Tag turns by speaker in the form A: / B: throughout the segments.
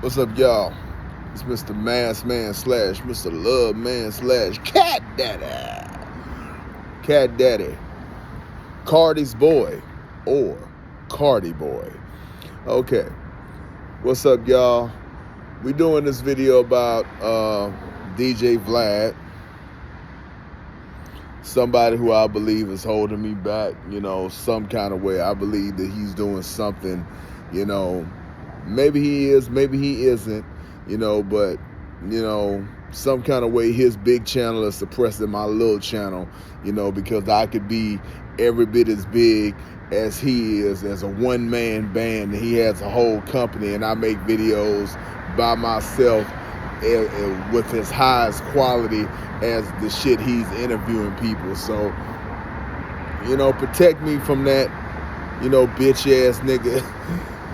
A: What's up, y'all? It's Mr. Mass Man / Mr. Love Man / Cat Daddy. Cat Daddy. Cardi's boy or Cardi boy. Okay. What's up, y'all? We doing this video about DJ Vlad. Somebody who I believe is holding me back, some kind of way. I believe that he's doing something, maybe he is, maybe he isn't, but, some kind of way his big channel is suppressing my little channel, because I could be every bit as big as he is as a one-man band, and he has a whole company, and I make videos by myself with as highest quality as the shit he's interviewing people. So, protect me from that, bitch ass nigga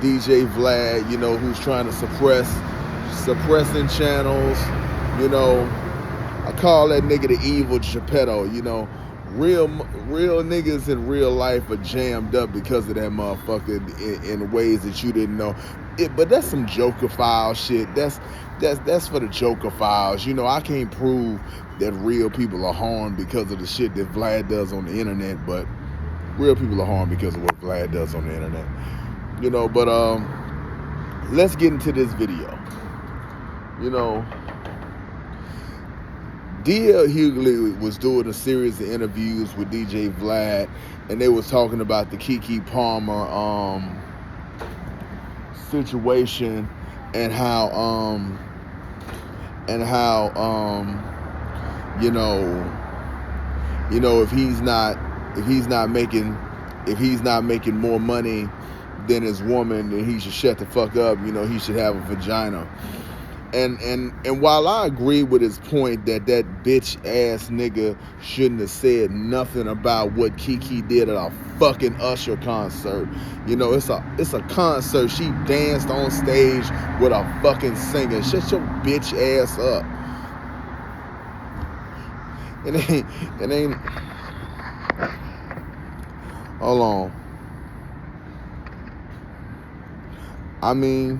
A: DJ Vlad, who's trying to suppressing channels. I call that nigga the evil Geppetto. Real niggas in real life are jammed up because of that motherfucker in ways that you didn't know. But that's some Joker file shit. That's for the Joker files. I can't prove that real people are harmed because of the shit that Vlad does on the internet, but real people are harmed because of what Vlad does on the internet. But let's get into this video. D.L. Hughley was doing a series of interviews with DJ Vlad, and they was talking about the Keke Palmer situation and how if he's not making more money than his woman, then he should shut the fuck up. He should have a vagina. And while I agree with his point that bitch ass nigga shouldn't have said nothing about what Keke did at a fucking Usher concert. It's a concert. She danced on stage with a fucking singer. Shut your bitch ass up. It ain't. Hold on. I mean,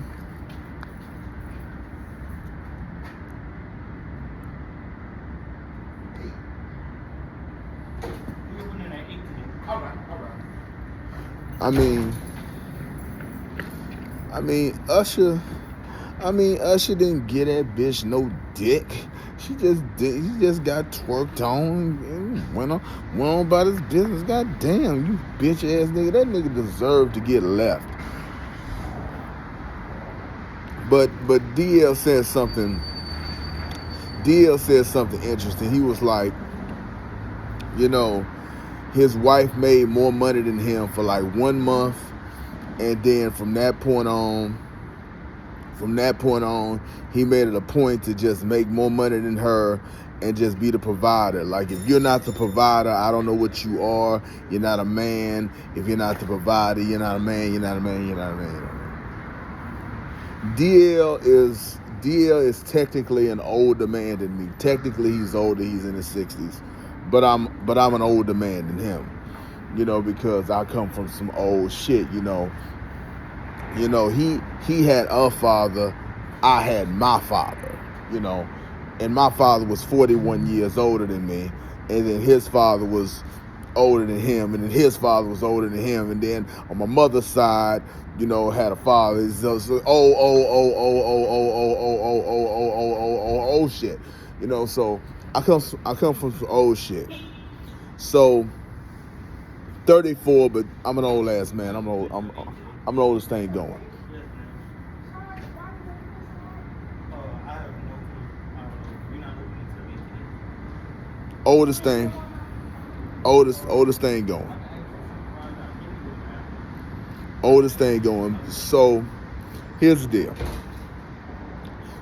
A: Usher didn't get that bitch no dick. He just got twerked on and went on about his business. God damn, you bitch ass nigga. That nigga deserved to get left. But DL said something interesting. He was like, his wife made more money than him for like 1 month, and then from that point on, he made it a point to just make more money than her and just be the provider. Like, if you're not the provider, I don't know what you are. You're not a man. If you're not the provider, you're not a man. You're not a man. You're not a man. DL is technically an older man than me. Technically, he's older. He's in his 60s. But I'm an older man than him, because I come from some old shit, he had a father, I had my father, and my father was 41 years older than me, and then his father was older than him, and then his father was older than him, and then on my mother's side, had a father, so old shit, so I come from some old shit. So 34, but I'm an old ass man. I'm the oldest thing going. Oldest thing going. Oldest thing going. So here's the deal.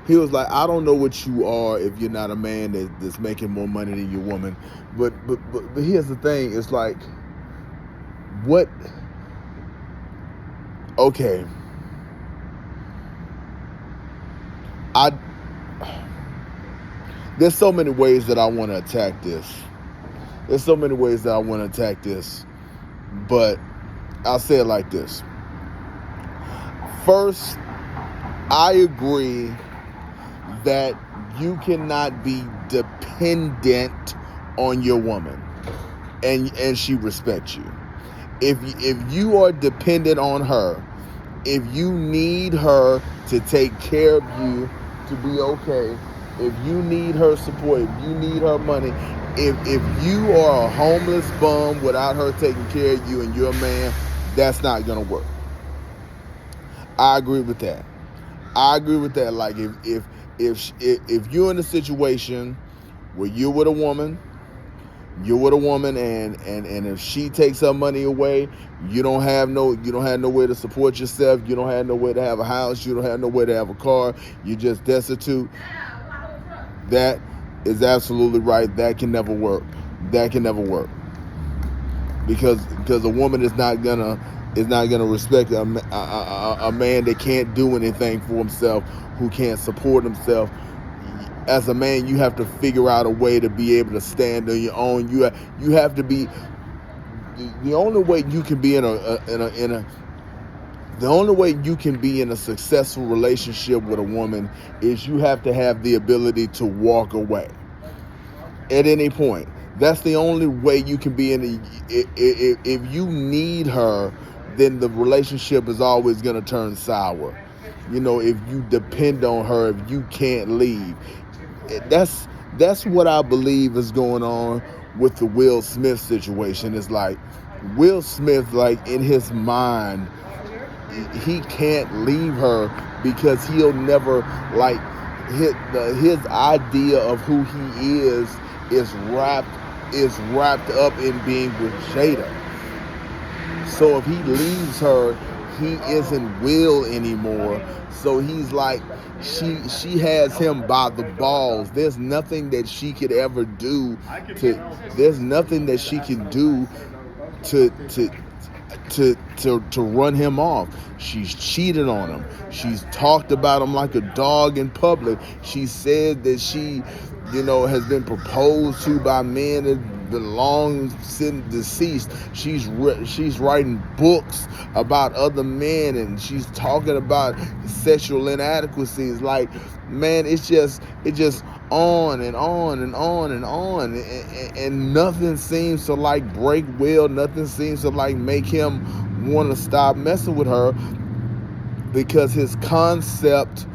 A: He was like, I don't know what you are if you're not a man that's making more money than your woman. But here's the thing. It's like, what? Okay. There's so many ways that I want to attack this. But I'll say it like this. First, I agree that you cannot be dependent on your woman, and she respects you. If you are dependent on her, if you need her to take care of you to be okay, if you need her support, if you need her money, if you are a homeless bum without her taking care of you and you're a man, that's not gonna work. I agree with that. Like if you're in a situation where you're with a woman, and if she takes her money away, you don't have no way to support yourself, you don't have no way to have a house, you don't have no way to have a car, you're just destitute. That is absolutely right. That can never work. Because a woman is not gonna respect a man that can't do anything for himself, who can't support himself. As a man, you have to figure out a way to be able to stand on your own. You have to be the only way you can be the only way you can be in a successful relationship with a woman is you have to have the ability to walk away at any point. That's the only way you can be if you need her, then the relationship is always going to turn sour. If you depend on her, if you can't leave. That's what I believe is going on with the Will Smith situation. It's like Will Smith, like in his mind, he can't leave her because he'll never like his idea of who he is wrapped up in being with Jada. So if he leaves her, he isn't Will anymore. So he's like, she has him by the balls. There's nothing that she could ever do to run him off. She's cheated on him. She's talked about him like a dog in public. She said that she, has been proposed to by men that been long since deceased. She's writing books about other men, and she's talking about sexual inadequacies. Like, man, it's just on and on and on and on, and nothing seems to like break Will. Nothing seems to like make him want to stop messing with her, because his concept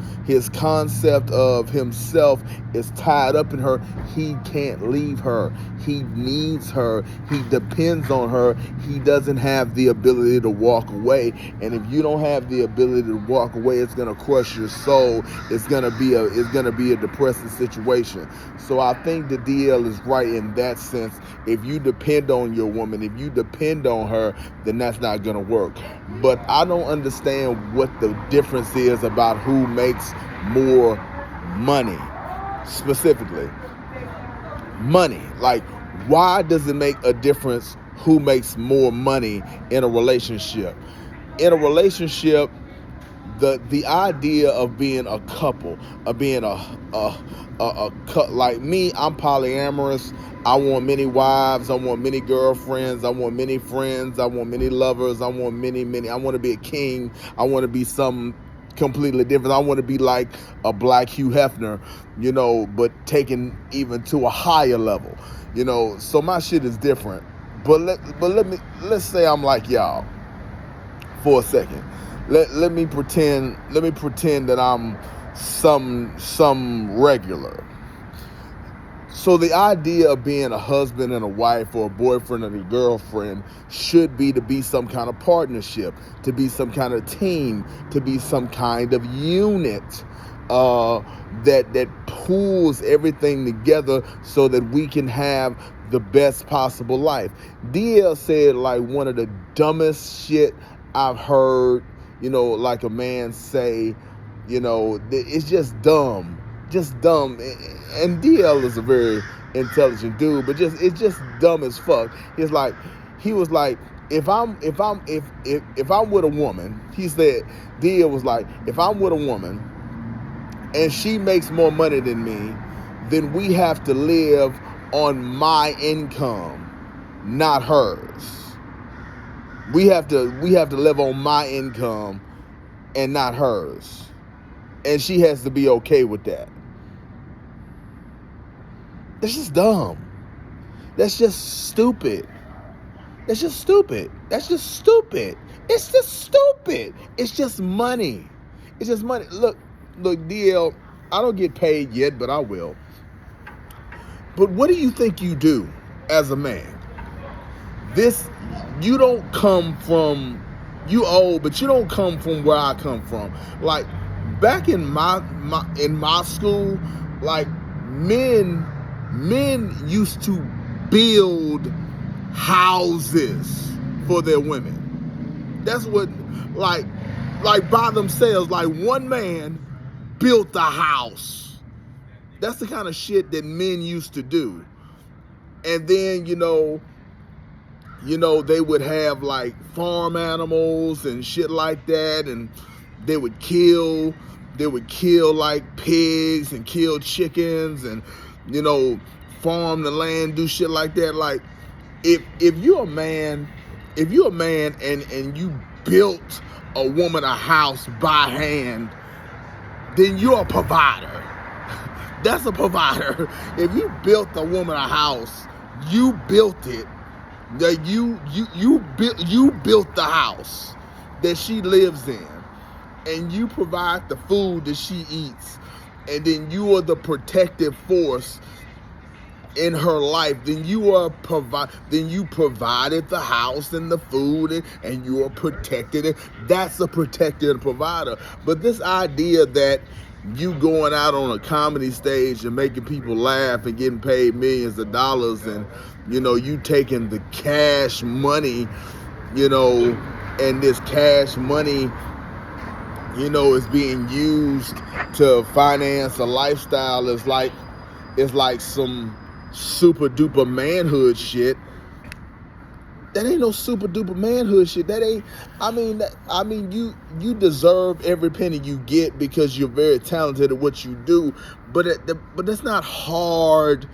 A: of himself is tied up in her. He can't leave her. He needs her. He depends on her. He doesn't have the ability to walk away. And if you don't have the ability to walk away, it's gonna crush your soul. It's gonna be a depressing situation. So I think the DL is right in that sense. If you depend on your woman, if you depend on her, then that's not gonna work. But I don't understand what the difference is about who makes more money. Specifically, money. Like, why does it make a difference who makes more money in a relationship? In a relationship, the idea of being a couple, of being like me, I'm polyamorous. I want many wives. I want many girlfriends. I want many friends. I want many lovers. I want many. I want to be a king. I want to be something completely different. I want to be like a black Hugh Hefner, but taken even to a higher level, So my shit is different. But let's say I'm like y'all for a second. Let me pretend that I'm some regular. So the idea of being a husband and a wife, or a boyfriend and a girlfriend, should be to be some kind of partnership, to be some kind of team, to be some kind of unit that pulls everything together so that we can have the best possible life. DL said like one of the dumbest shit I've heard, like a man say, it's just dumb. Just dumb. And DL is a very intelligent dude, but it's just dumb as fuck. He was like, if I'm with a woman, he said, DL was like, if I'm with a woman and she makes more money than me, then we have to live on my income, not hers. We have to live on my income and not hers. and she has to be okay with that. That's just dumb. That's just stupid. That's just stupid. That's just stupid. It's just stupid. It's just money. It's just money. Look, DL, I don't get paid yet, but I will. But what do you think you do as a man? You don't come from, you old, but you don't come from where I come from. Like, back in my school, like, men used to build houses for their women. That's what, like by themselves, like one man built a house. That's the kind of shit that men used to do. And then, they would have like farm animals and shit like that, and they would kill like pigs and kill chickens and, farm the land, do shit like that. Like, if you're a man and you built a woman a house by hand, then you're a provider. That's a provider. If you built a woman a house, you built it. That you built the house that she lives in, and you provide the food that she eats, and then you are the protective force in her life. Then you provided the house and the food, and you are protected it. That's a protected provider. But this idea that you going out on a comedy stage and making people laugh and getting paid millions of dollars, and you taking the cash money, and this cash money, is being used to finance a lifestyle, is like some super duper manhood shit. That ain't no super duper manhood shit. That ain't. I mean, you deserve every penny you get because you're very talented at what you do. But that's not hard,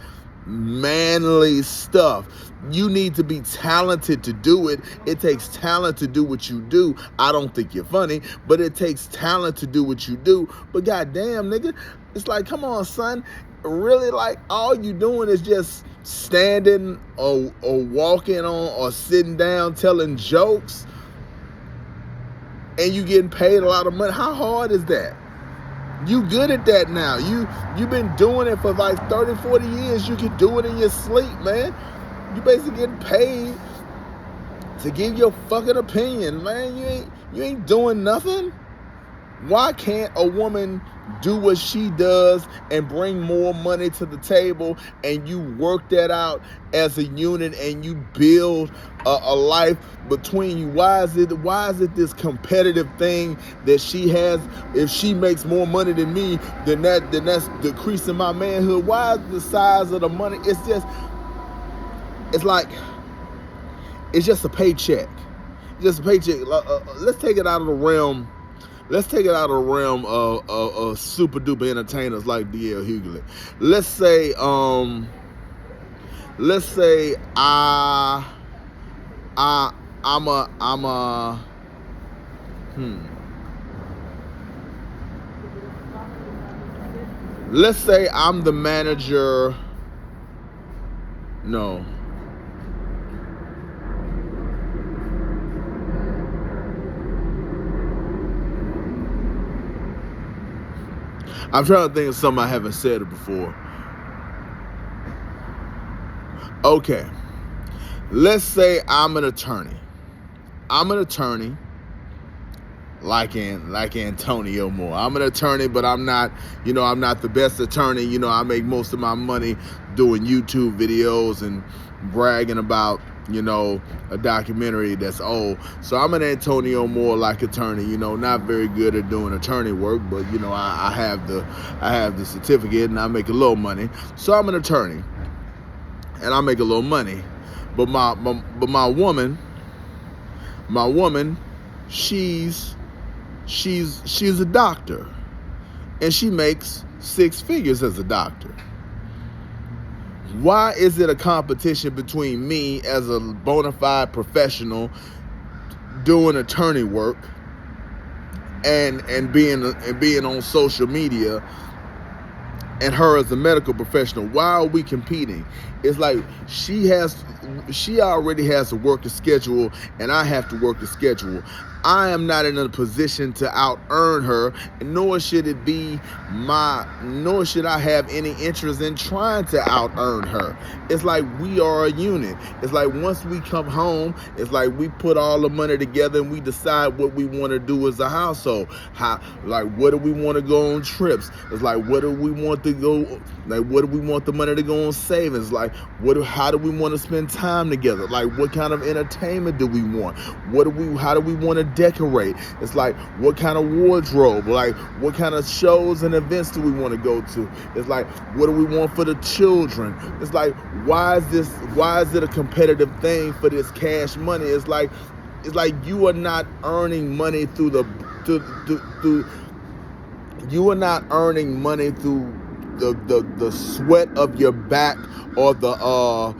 A: manly stuff. You need to be talented to do it. It takes talent to do what you do. I don't think you're funny, but it takes talent to do what you do. But goddamn, nigga, it's like, come on, son. Really, like, all you doing is just standing or walking on or sitting down telling jokes, and you getting paid a lot of money. How hard is that? You good at that now. You've been doing it for like 30, 40 years. You can do it in your sleep, man. You basically getting paid to give your fucking opinion, man. You ain't doing nothing. Why can't a woman do what she does and bring more money to the table, and you work that out as a unit and you build a life between you? Why is it this competitive thing that she has? If she makes more money than me, then that's decreasing my manhood. Why is the size of the money? It's just a paycheck. Just a paycheck. Let's take it out of the realm. Let's take it out of the realm of super duper entertainers like DL Hughley. Let's say let's say I'm the manager. No. I'm trying to think of something I haven't said it before. Okay. Let's say I'm an attorney. I'm an attorney like Antonio Moore. I'm an attorney, but I'm not the best attorney. I make most of my money doing YouTube videos and bragging about, a documentary that's old. So I'm an Antonio Moore like attorney, not very good at doing attorney work, but I have the certificate and I make a little money. So I'm an attorney and I make a little money. But my woman, she's a doctor, and she makes 6 figures as a doctor. Why is it a competition between me as a bona fide professional doing attorney work and being on social media, and her as a medical professional. Why are we competing? It's like she already has a working schedule, and I have to work the schedule. I am not in a position to out earn her, nor should I have any interest in trying to out earn her. It's like we are a unit. It's like once we come home, it's like we put all the money together and we decide what we want to do as a household. What do we want to go on trips? It's like what do we want to go, like what do we want the money to go on savings? Like how do we want to spend time together? Like what kind of entertainment do we want? How do we want to decorate? It's like what kind of wardrobe? Like what kind of shows and events do we want to go to? It's like what do we want for the children? It's like why is it a competitive thing for this cash money? It's like you are not earning money through you are not earning money through the sweat of your back or the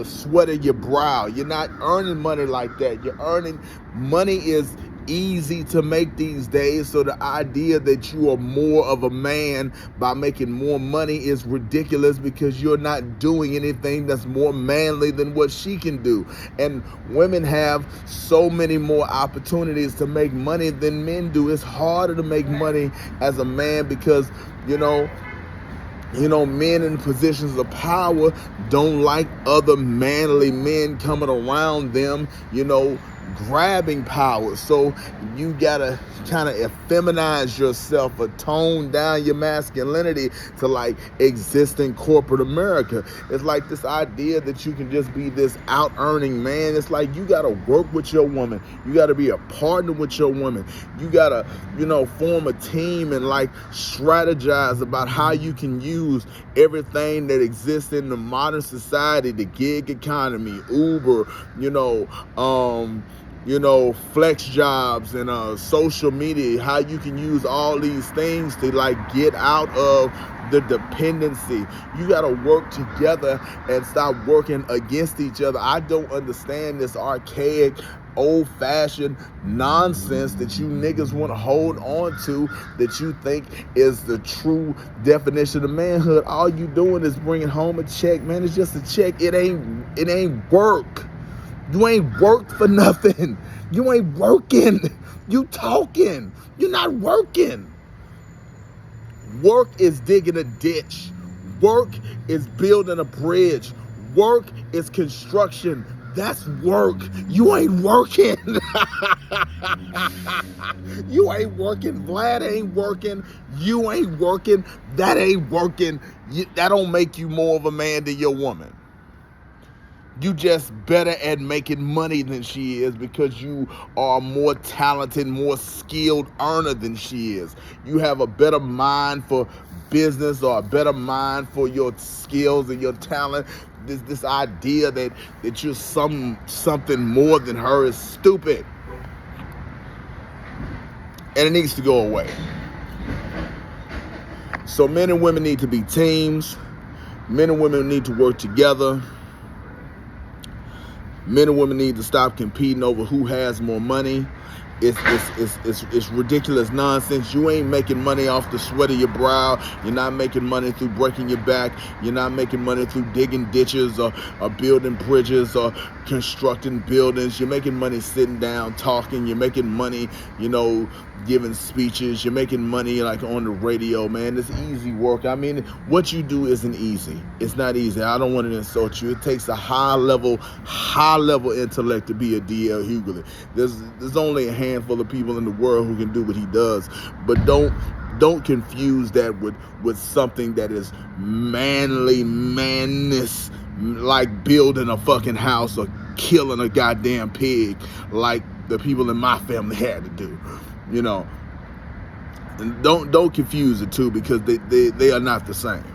A: sweat of your brow. You're not earning money like that. You're earning money is easy to make these days. So the idea that you are more of a man by making more money is ridiculous, because you're not doing anything that's more manly than what she can do. And women have so many more opportunities to make money than men do. It's harder to make money as a man because, men in positions of power don't like other manly men coming around them, grabbing power. So you gotta kind of effeminize yourself or tone down your masculinity to like exist in corporate America. It's like this idea that you can just be this out earning man. It's like you gotta work with your woman. You gotta be a partner with your woman. You gotta, form a team and like strategize about how you can use everything that exists in the modern society, the gig economy, Uber, flex jobs and social media, how you can use all these things to like get out of the dependency. You got to work together and stop working against each other. I don't understand this archaic, old-fashioned nonsense that you niggas want to hold on to, that you think is the true definition of manhood. All you doing is bringing home a check, man. It's just a check. It ain't work. You ain't worked for nothing. You ain't working. You talking. You're not working. Work is digging a ditch. Work is building a bridge. Work is construction. That's work. You ain't working. You ain't working. Vlad ain't working. You ain't working. That ain't working. That don't make you more of a man than your woman. You just better at making money than she is because you are a more talented, more skilled earner than she is. You have a better mind for business or a better mind for your skills and your talent. This idea that you're something more than her is stupid. And it needs to go away. So men and women need to be teams. Men and women need to work together. Men and women need to stop competing over who has more money. It's ridiculous nonsense. You ain't making money off the sweat of your brow. You're not making money through breaking your back. You're not making money through digging ditches or building bridges or constructing buildings. You're making money sitting down talking. You're making money, giving speeches. You're making money like on the radio, man. It's easy work. I mean, what you do isn't easy. It's not easy. I don't want to insult you. It takes a high level intellect to be a DL Hughley. There's only a handful of people in the world who can do what he does, but don't confuse that with something that is madness, like building a fucking house or killing a goddamn pig like the people in my family had to do. And don't confuse the two, because they are not the same.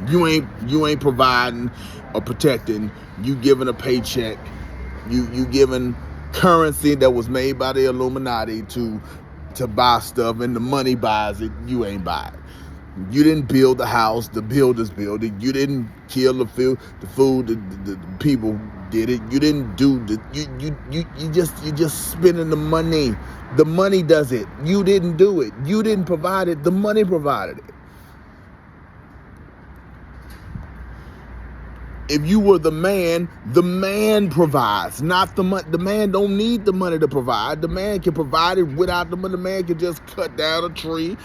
A: You ain't providing or protecting. You giving a paycheck. You giving currency that was made by the Illuminati to buy stuff, and the money buys it. You ain't buy it. You didn't build the house. The builders build it. You didn't kill the food. The people did it. You didn't do the you just spending the money. The money does it. You didn't do it. You didn't provide it. The money provided it. If you were the man provides, not the money. The man don't need the money to provide. The man can provide it without the money. The man can just cut down a tree.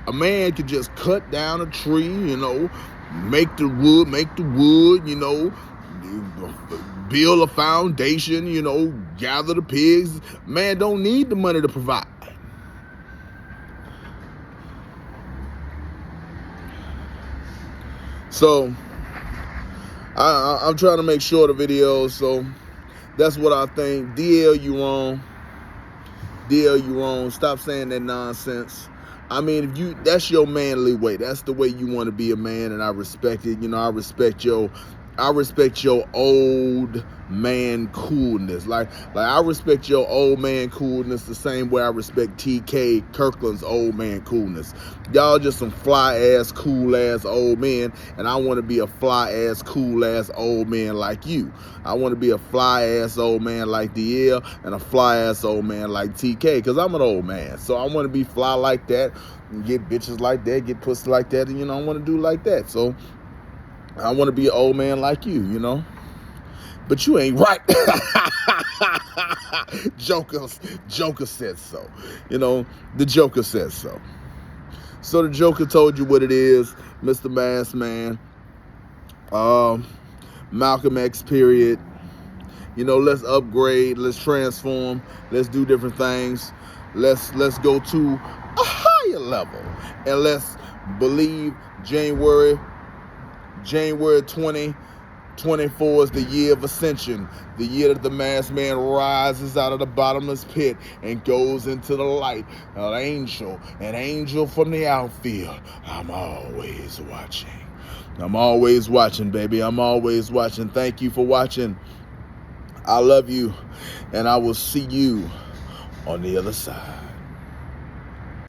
A: A man can just cut down a tree, make the wood, build a foundation, gather the pigs. Man don't need the money to provide. So I'm trying to make shorter videos, so that's what I think. DL, you wrong. DL, you wrong. Stop saying that nonsense. I mean, that's your manly way. That's the way you want to be a man, and I respect it. I respect your old man coolness. Like I respect your old man coolness the same way I respect TK Kirkland's old man coolness. Y'all just some fly ass, cool ass old men, and I want to be a fly ass, cool ass old man like you. I want to be a fly ass old man like DL and a fly ass old man like TK, because I'm an old man. So I want to be fly like that, and get bitches like that, get pussy like that, and I want to do like that. So I want to be an old man like you, But you ain't right. Joker said so. The Joker said so. So the Joker told you what it is, Mr. Mass Man. Malcolm X period. Let's upgrade, let's transform, let's do different things. Let's go to a higher level. And let's believe January 2024 is the year of ascension, the year that the masked man rises out of the bottomless pit and goes into the light. An angel from the outfield. I'm always watching, baby. I'm always watching. Thank you for watching. I love you, and I will see you on the other side.